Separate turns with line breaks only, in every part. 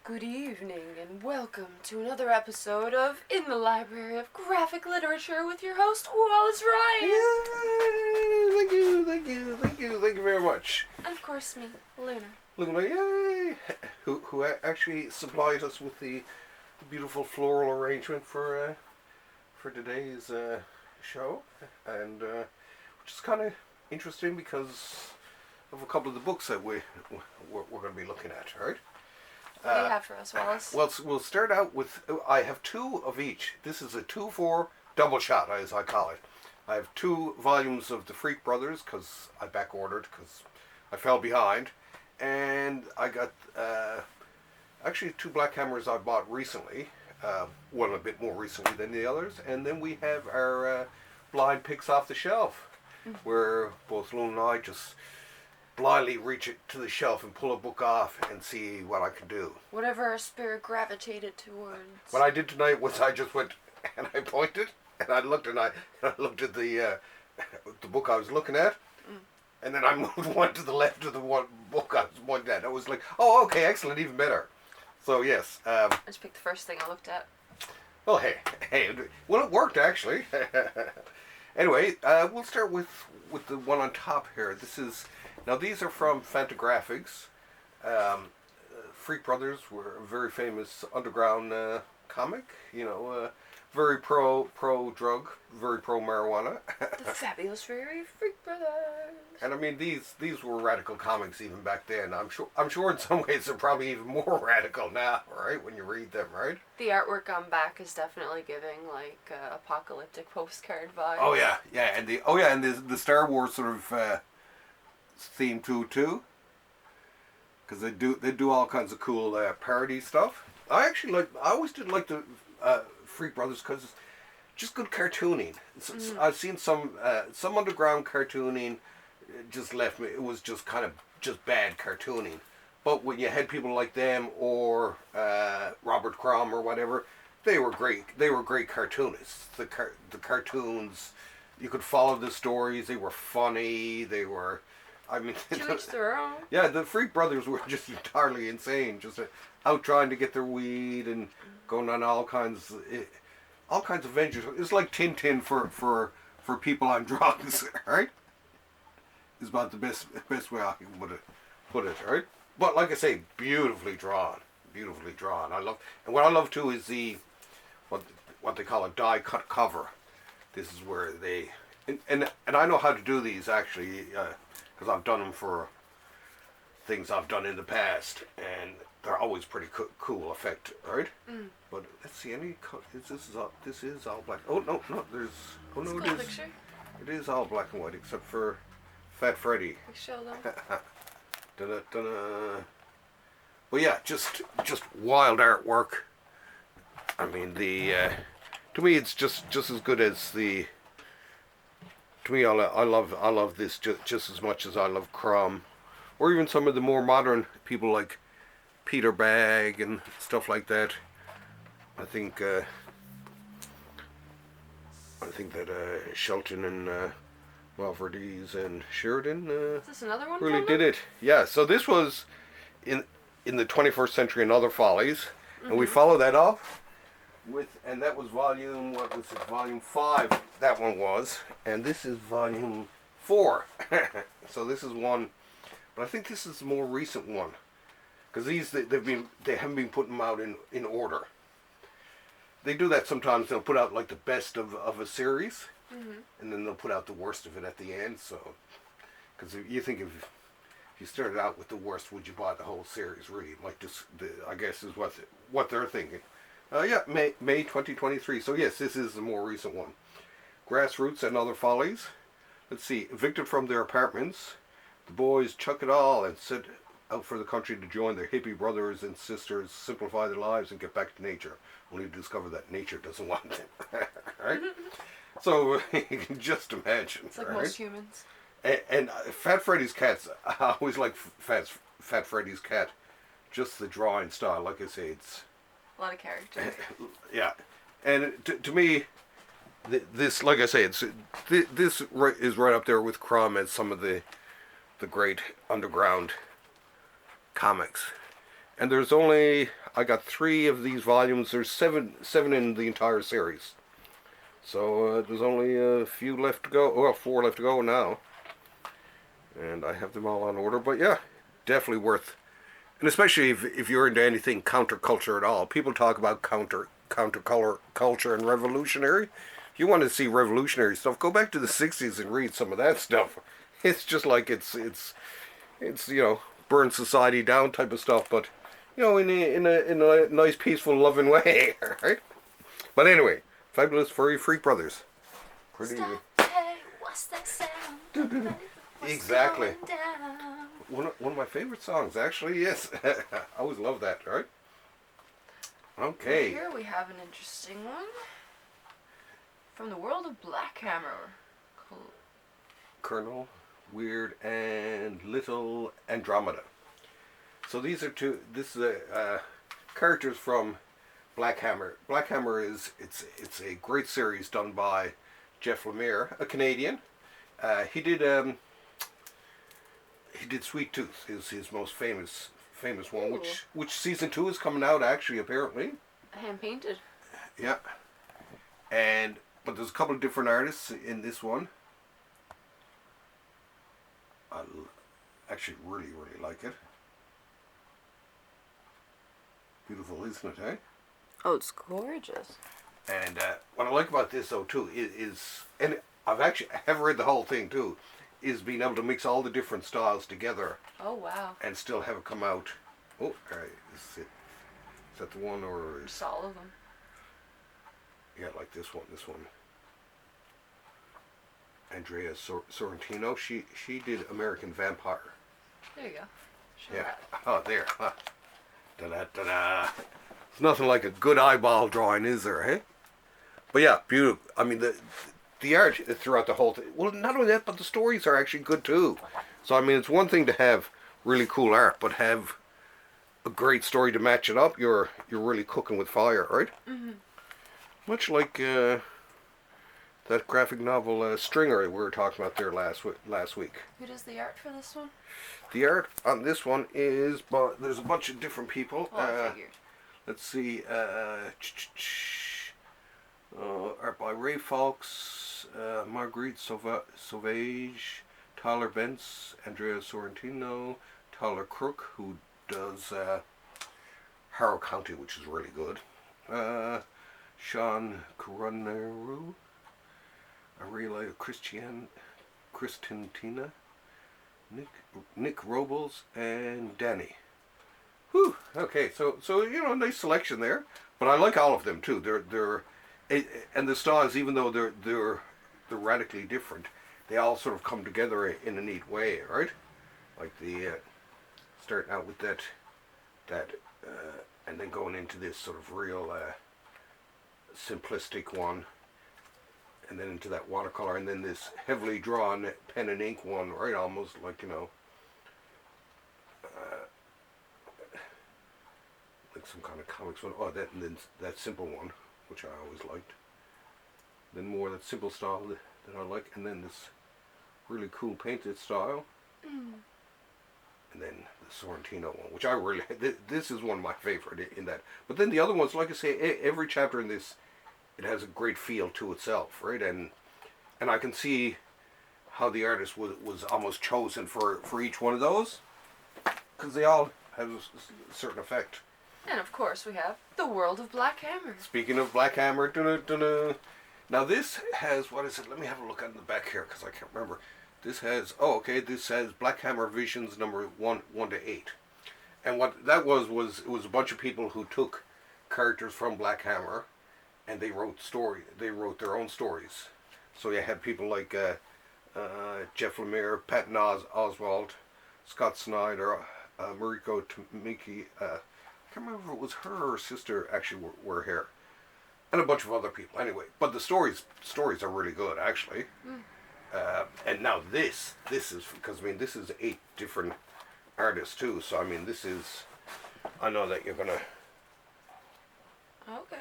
Good evening and welcome to another episode of In the Library of Graphic Literature with your host, Wallace Ryan.
Yay! Thank you very much.
And of course me, Luna.
Luna, yay! Who actually supplied us with the beautiful arrangement for today's show, and which is kind of interesting because of a couple of the books that we're going to be looking at, right?
What do you have for us, Wallace?
Well, we'll start out with, I have two of each. This is a 2-4 double shot, as I call it. I have 2 volumes of the Freak Brothers, because I back-ordered, because I fell behind. And I got, actually 2 Black Hammers I bought recently. One a bit more recently than the others. And then we have our blind picks off the shelf, where both Lou and I just blindly reach it to the shelf and pull a book off and see what I can do.
Whatever our spirit gravitated towards.
What I did tonight was I just went and I pointed and I looked at the book I was looking at, and then I moved one to the left of the one book I was pointing at. I was like, oh, okay, excellent, even better. So yes.
I just picked the first thing I looked at.
Well, hey, well, it worked actually. Anyway, we'll start with the one on top here. Now these are from Fantagraphics. Freak Brothers were a very famous underground comic. Very pro drug, very pro marijuana.
The Fabulous Furry Freak Brothers.
And I mean these were radical comics even back then. I'm sure in some ways they're probably even more radical now, right? When you read them, right?
The artwork on back is definitely giving like apocalyptic postcard vibes.
Oh yeah, and the Star Wars sort of theme too, because they do all kinds of cool parody stuff. I always did like the Freak Brothers because it's just good cartooning. I've seen some underground cartooning just left me. It was just kind of just bad cartooning. But when you had people like them or Robert Crumb or whatever, they were great. They were great cartoonists. The cartoons, you could follow the stories. They were funny. They were. I mean,
to each their own.
Yeah, the Freak Brothers were just entirely insane, just out trying to get their weed and going on all kinds of ventures. It's like Tintin for people on drugs, right? Is about the best way I can put it, right? But like I say, beautifully drawn. And what I love too is what they call a die cut cover. This is where they and I know how to do these actually. Because I've done them for things I've done in the past, and they're always pretty cool effect, right? But let's see, this is all black. Oh no, it is all black and white except for Fat Freddy.
Show them.
Dun-dun-dun-dun. But yeah, just wild artwork. I mean, to me it's just as good as the. To me, I love this just as much as I love Crumb, or even some of the more modern people like Peter Bagg and stuff like that. I think that Shelton and Malverdes and Sheridan
Is this another one
really did it. Yeah. So this was in the 21st Century and Other Follies, and we follow that up. And that was volume 5, that one was, and this is volume 4. So this is one, but I think this is the more recent one, because they haven't been putting them out in order. They do that sometimes. They'll put out like the best of a series, and then they'll put out the worst of it at the end. So, because you think if you started out with the worst, would you buy the whole series? Really, like this, I guess is what they're thinking. May 2023. So yes, this is the more recent one. Grassroots and Other Follies. Let's see. Evicted from their apartments, the boys chuck it all and set out for the country to join their hippie brothers and sisters, simplify their lives, and get back to nature. Only to discover that nature doesn't want them. Right? So you can just imagine.
It's like
right?
most humans.
And Fat Freddy's cats. I always like Fat Freddy's cat. Just the drawing style. Like I say, it's.
A lot of characters.
Yeah, and to me, this, like I say, this is right up there with Crumb as some of the great underground comics. And there's only, I got 3 of these volumes. There's seven in the entire series. So there's only a few left to go. Well, 4 left to go now. And I have them all on order. But yeah, definitely worth. And especially if you're into anything counterculture at all. People talk about countercolor culture and revolutionary. If you want to see revolutionary stuff, go back to the 60s and read some of that stuff. It's just like it's burn society down type of stuff, but in a nice, peaceful, loving way, right? But anyway, Fabulous Furry Freak Brothers. Pretty.
Stop, hey, what's that sound?
Exactly. One of my favorite songs, actually. Yes, I always love that. Right? Okay.
Here we have an interesting one from the world of Black Hammer. Cool.
Colonel, Weird, and Little Andromeda. So these are two. This is characters from Black Hammer. Black Hammer it's a great series done by Jeff Lemire, a Canadian. He did Sweet Tooth, is his most famous one,
Ooh.
which season 2 is coming out actually apparently.
Hand painted.
Yeah. But there's a couple of different artists in this one. I actually really like it. Beautiful, isn't it, eh?
Oh, it's gorgeous.
And what I like about this though too is and I have read the whole thing too, is being able to mix all the different styles together.
Oh, wow.
And still have it come out. Oh, alright, is that the one or
Just all of them.
yeah, like this one. Andrea Sorrentino, she did American Vampire.
There you go. Show
Yeah.
that.
Oh, there. Huh. Da-da-da-da. It's nothing like a good eyeball drawing, is there, eh? But yeah, beautiful. I mean, the art throughout the whole thing. Well, not only that, but the stories are actually good too. So, I mean, it's one thing to have really cool art, but have a great story to match it up. You're really cooking with fire, right? Mm-hmm. Much like that graphic novel Stringer we were talking about there last week.
Who does the art for this one?
The art on this one is, but there's a bunch of different people.
Well, I figured.
Let's see. Art by Ray Fawkes, Marguerite Sauvage, Tyler Bentz, Andrea Sorrentino, Tyler Crook, who does Harrow County, which is really good. Sean Coroneru, Aurelia Christentina, Nick Robles, and Danny. Whew. Okay, so nice selection there. But I like all of them too. They're and the styles, even though they're radically different, they all sort of come together in a neat way, right? Like the starting out with that and then going into this sort of real simplistic one, and then into that watercolor, and then this heavily drawn pen and ink one, right? Almost like like some kind of comics one. Oh, and then that simple one, which I always liked. Then more that simple style that I like, and then this really cool painted style. And then the Sorrentino one, which I really, this is one of my favorite in that. But then the other ones, like I say, every chapter in this, it has a great feel to itself, right? And I can see how the artist was almost chosen for each one of those, because they all have a certain effect.
And of course we have the world of Black Hammer.
Speaking of Black Hammer, dun-dun-dun-dun. Now this has, what is it? Let me have a look on the back here, because I can't remember. This has, this has Black Hammer Visions number 1 to 8. And what that was it was a bunch of people who took characters from Black Hammer and they wrote their own stories. So you had people like Jeff Lemire, Patton Oswalt, Scott Snyder, Mariko Tamiki, I can't remember if it was her or her sister actually were here. And a bunch of other people anyway. But the stories are really good actually. And now this is, because I mean this is 8 different artists too, so I mean this is, I know that you're gonna,
Okay.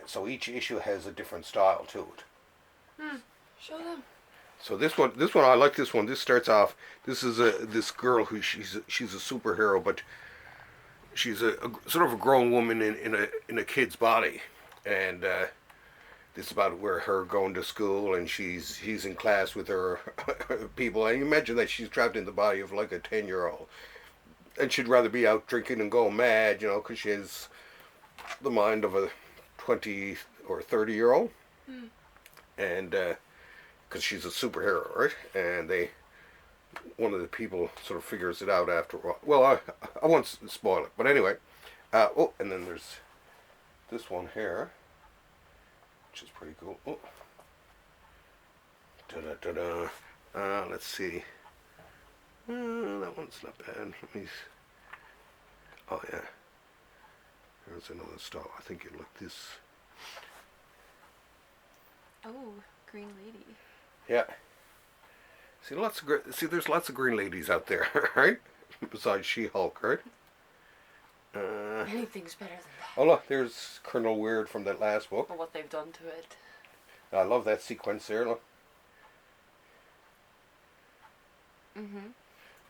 so each issue has a different style to it.
Show them.
So this one I like this one. This starts off, this is this girl who she's a superhero, but she's a sort of a grown woman in a kid's body, and this is about where her going to school, and she's in class with her people, and you imagine that she's trapped in the body of like a 10-year-old, and she'd rather be out drinking and going mad, you know, because she has the mind of a 20 or 30-year-old, and because she's a superhero, right? And one of the people sort of figures it out after a while. Well, I won't spoil it, but anyway. Oh, and then there's this one here, which is pretty cool. Oh. Da-da-da-da. Let's see. That one's not bad. Oh, yeah. There's another style. I think it looked this.
Oh, green lady.
Yeah. There's lots of green ladies out there, right? Besides She-Hulk, right?
Anything's better than that.
Oh look, there's Colonel Weird from that last book.
Or what they've done to it.
I love that sequence there. Look.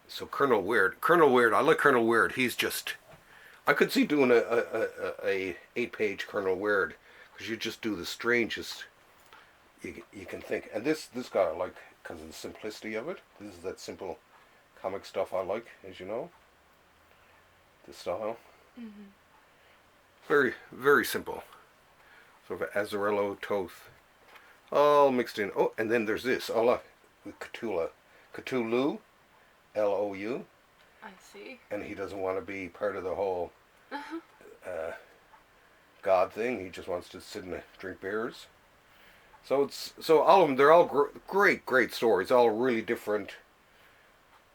So Colonel Weird, I like Colonel Weird. He's just, I could see doing a 8-page Colonel Weird, because you just do the strangest you can think. And this guy I like because of the simplicity of it. This is that simple comic stuff I like, as you know. The style. Very, very simple. Sort of Azzarello, Toth, all mixed in. Oh, and then there's this. Oh, look. Cthulhu, Lou.
I see.
And he doesn't want to be part of the whole God thing. He just wants to sit and drink beers. So all of them, they're all great stories. All really different.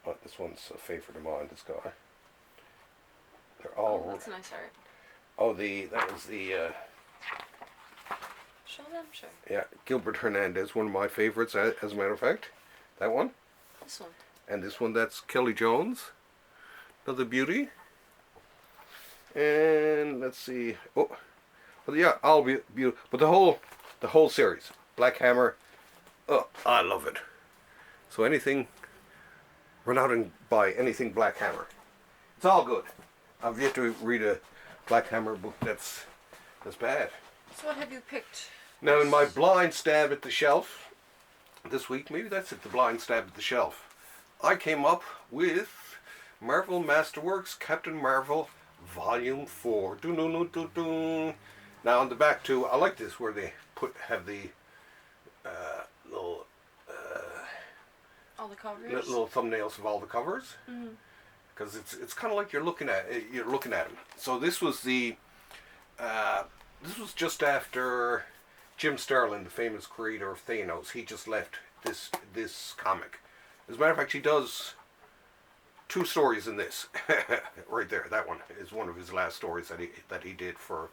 Oh, this one's a favorite of mine. This guy. They're all.
Oh, that's nice art.
Oh, that was the.
Show them, sure.
Yeah, Gilbert Hernandez, one of my favorites, as a matter of fact. That one.
This one.
And this one, that's Kelly Jones. Another beauty. And let's see. Oh, well, yeah, all beautiful. But the whole series, Black Hammer. Oh, I love it. So anything, run out and buy anything Black Hammer. It's all good. I've yet to read a Black Hammer book that's bad.
So what have you picked?
Now, in my blind stab at the shelf this week, maybe that's it, the blind stab at the shelf, I came up with Marvel Masterworks Captain Marvel Volume 4. Now, on the back, too, I like this where they have the little
all the covers?
little thumbnails of all the covers. Because it's kind of like you're looking at them. So this was just after Jim Starlin, the famous creator of Thanos. He just left this comic. As a matter of fact, he does 2 stories in this. Right there, that one is one of his last stories that he did for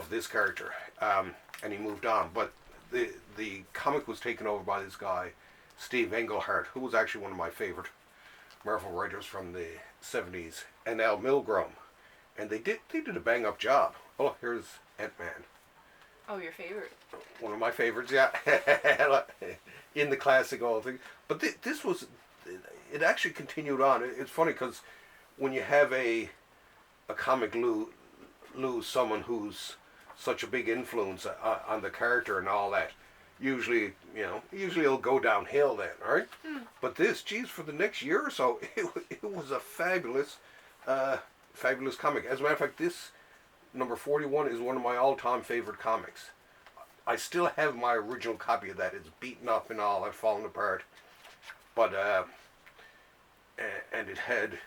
this character, and he moved on. But the comic was taken over by this guy, Steve Englehart, who was actually one of my favorite Marvel writers from the 70s, and Al Milgrom, and they did a bang up job. Oh, here's Ant-Man.
Oh, your favorite?
One of my favorites, yeah. In the classic old thing. But this was, it actually continued on. It's funny because when you have a comic lose someone who's such a big influence on the character and all that, usually it'll go downhill then, right? But this, geez, for the next year or so, it was a fabulous comic. As a matter of fact, this number 41 is one of my all-time favorite comics. I still have my original copy of that. It's beaten up and all, it's fallen apart. But and it had,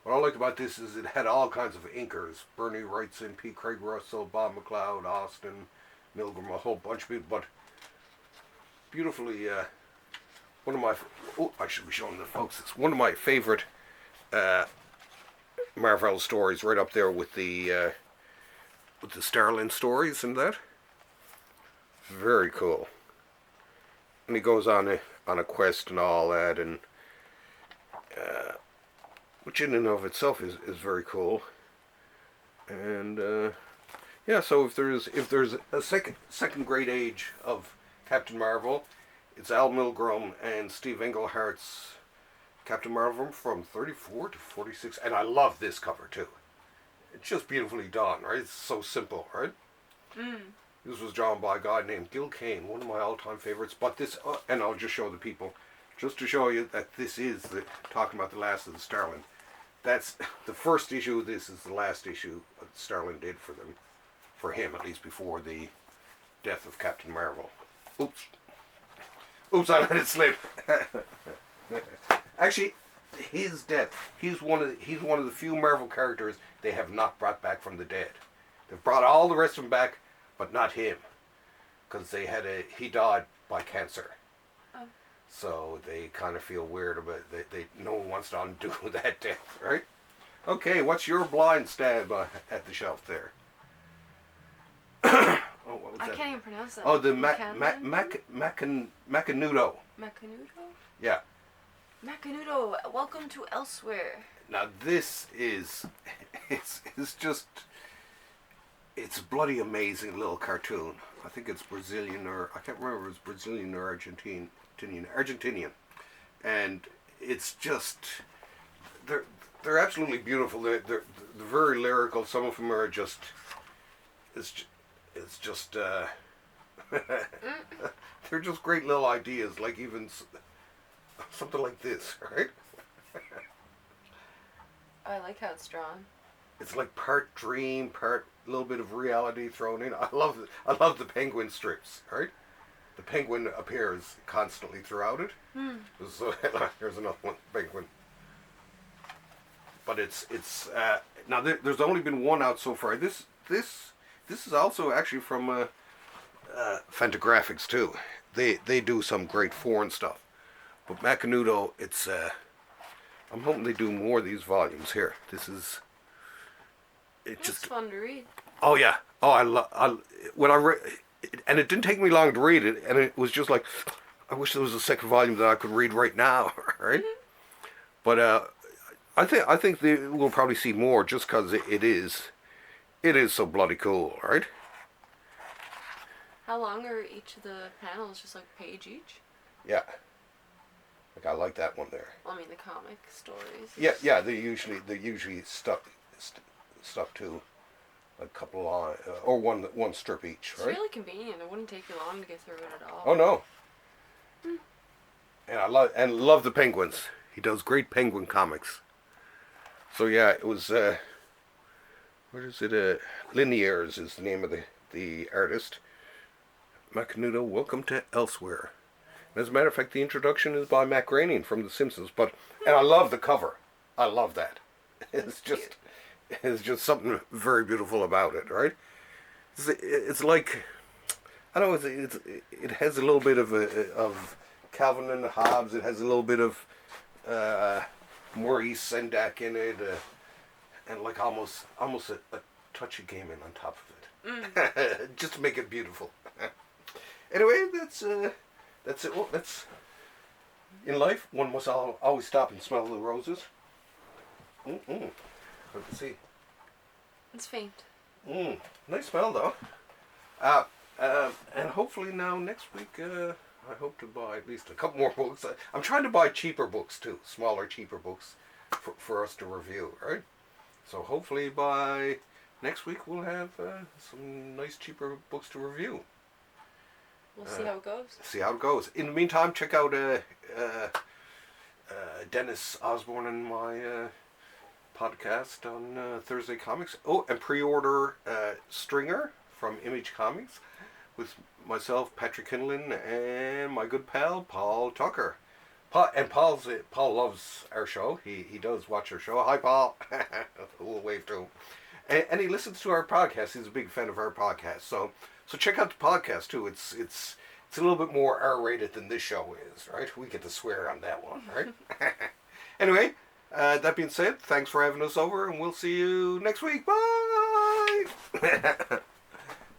what I liked about this is it had all kinds of inkers. Bernie Wrightson, P. Craig Russell, Bob McLeod, Austin, Milgrom, a whole bunch of people. But beautifully, one of my, I should be showing the folks, it's one of my favorite Marvel stories, right up there with the Starlin stories and that. Very cool. And he goes on a quest and all that, and which in and of itself is very cool. And yeah, so if there's a second grade age of Captain Marvel, it's Al Milgrom and Steve Englehart's Captain Marvel from 34 to 46, and I love this cover too. it's just beautifully done, right? It's so simple, right?
Mm.
This was drawn by a guy named Gil Kane, one of my all-time favorites. But this, and I'll just show the people, just to show you that this is talking about the last of the Starling. That's the first issue of this is the last issue that Starling did for him, at least before the death of Captain Marvel. Oops, I let it slip. Actually, his death. He's one of the few Marvel characters they have not brought back from the dead. They've brought all the rest of them back, but not him, because he died by cancer.
Oh.
So they kind of feel weird about it. No one wants to undo that death, right? Okay, what's your blind stab at the shelf there? Oh, what was that?
I can't even pronounce that.
Oh, the Macanudo.
Macanudo?
Yeah.
Macanudo, welcome to Elsewhere.
Now this is, it's a bloody amazing little cartoon. I think it's Brazilian, or I can't remember if it's Brazilian or Argentinian. And it's just, they're absolutely beautiful. They're very lyrical. Some of them are just, it's just, they're just great little ideas, like even something like this, right?
I like how it's drawn.
It's like part dream, part little bit of reality thrown in. I love the penguin strips, right? The penguin appears constantly throughout it. So here's another one, penguin. But it's now there's only been one out so far. This is also actually from Fantagraphics too. They do some great foreign stuff. But Macanudo, it's I'm hoping they do more of these volumes here. This is
It's fun to read.
Oh yeah. Oh, when I read, and it didn't take me long to read it, and it was just like, I wish there was a second volume that I could read right now, right? Mm-hmm. But I think we'll probably see more just because it is so bloody cool, right?
How long are each of the panels? Just like page each?
Yeah. Like I like that one there.
Well, I mean the comic stories.
Yeah. They usually stuck to a couple or one strip each, right?
It's really convenient. It wouldn't take you long to get through it at all.
Oh no. And I love the penguins. He does great penguin comics. So yeah, it was what is it? Linears is the name of the artist. Macanudo, welcome to Elsewhere. And as a matter of fact, the introduction is by Matt Groening from The Simpsons. And I love the cover. I love that. It's just something very beautiful about it, right? It's like, I don't know. It has a little bit of Calvin and Hobbes. It has a little bit of Maurice Sendak in it, and like almost a touch of gaming on top of it, just to make it beautiful. Anyway, that's it. Well, that's in life. One must always stop and smell the roses. Good to see.
It's faint.
Nice smell though. And hopefully now next week, I hope to buy at least a couple more books. I'm trying to buy cheaper books too, smaller, cheaper books for us to review, right? So hopefully by next week we'll have some nice cheaper books to review.
We'll see how it goes.
See how it goes. In the meantime, check out Dennis Osborne and my podcast on Thursday Comics. Oh, and pre-order Stringer from Image Comics with myself, Patrick Kinlan, and my good pal Paul Tucker. Paul loves our show. He does watch our show. Hi, Paul. We'll wave to him. And he listens to our podcast. He's a big fan of our podcast. So check out the podcast too. It's a little bit more R-rated than this show is, right? We get to swear on that one, right? Anyway, that being said, thanks for having us over, and we'll see you next week. Bye!